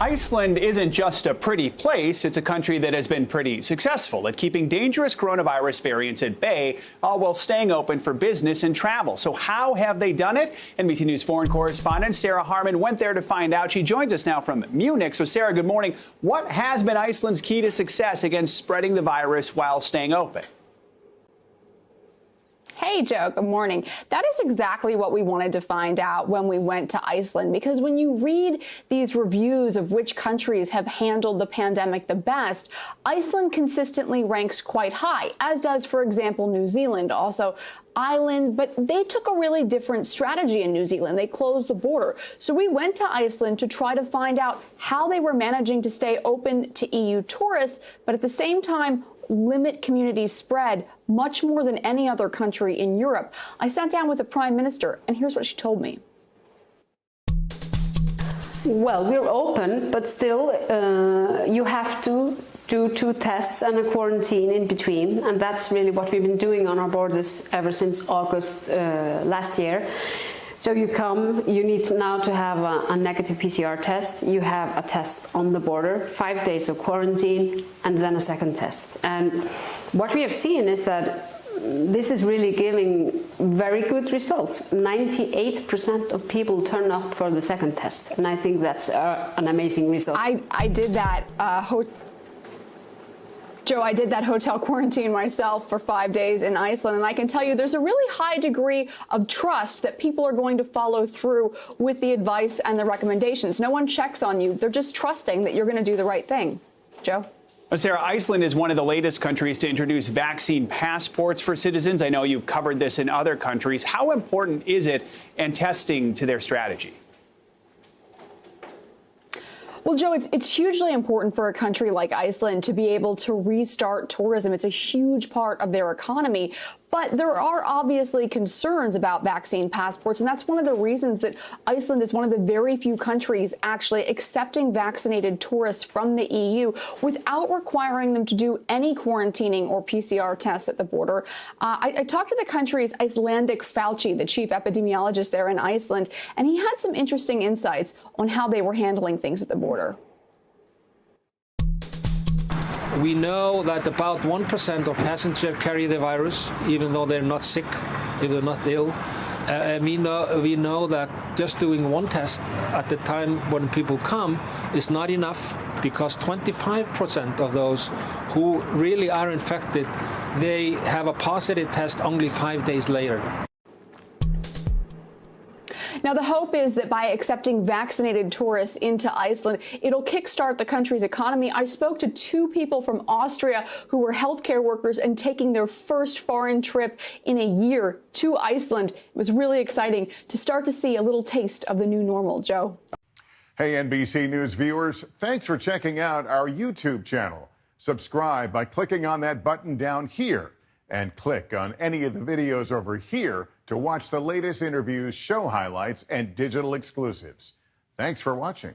Iceland isn't just a pretty place. It's a country that has been pretty successful at keeping dangerous coronavirus variants at bay, all while staying open for business and travel. So how have they done it? NBC News foreign correspondent Sarah Harmon went there to find out. She joins us now from Munich. So, Sarah, good morning. What has been Iceland's key to success against spreading the virus while staying open? Hey, Joe, good morning. That is exactly what we wanted to find out when we went to Iceland, because when you read these reviews of which countries have handled the pandemic the best, Iceland consistently ranks quite high, as does, for example, New Zealand, also Ireland, but they took a really different strategy in New Zealand. They closed the border. So we went to Iceland to try to find out how they were managing to stay open to EU tourists, but at the same time, limit community spread much more than any other country in Europe. I sat down with the Prime Minister, and here's what she told me. Well, we're open, but still you have to do 2 tests and a quarantine in between, and that's really what we've been doing on our borders ever since August last year. So you come, you need now to have a negative PCR test, you have a test on the border, 5 days of quarantine, and then a second test. And what we have seen is that this is really giving very good results. 98% of people turn up for the second test, and I think that's an amazing result. I did that Joe, I did that hotel quarantine myself for 5 days in Iceland, and I can tell you there's a really high degree of trust that people are going to follow through with the advice and the recommendations. No one checks on you. They're just trusting that you're going to do the right thing. Joe? Sarah, Iceland is one of the latest countries to introduce vaccine passports for citizens. I know you've covered this in other countries. How important is it and testing to their strategy? Well, Joe, it's hugely important for a country like Iceland to be able to restart tourism. It's a huge part of their economy. But there are obviously concerns about vaccine passports, and that's one of the reasons that Iceland is one of the very few countries actually accepting vaccinated tourists from the EU without requiring them to do any quarantining or PCR tests at the border. I talked to the country's Icelandic Fauci, the chief epidemiologist there in Iceland, and he had some interesting insights on how they were handling things at the border. We know that about 1% of passengers carry the virus, even though they're not sick, if they're not ill. We know that just doing 1 test at the time when people come is not enough, because 25% of those who really are infected, they have a positive test only 5 days later. Now, the hope is that by accepting vaccinated tourists into Iceland, it'll kickstart the country's economy. I spoke to 2 people from Austria who were healthcare workers and taking their first foreign trip in a year to Iceland. It was really exciting to start to see a little taste of the new normal. Joe? Hey, NBC News viewers, thanks for checking out our YouTube channel. Subscribe by clicking on that button down here, and click on any of the videos over here to watch the latest interviews, show highlights, and digital exclusives. Thanks for watching.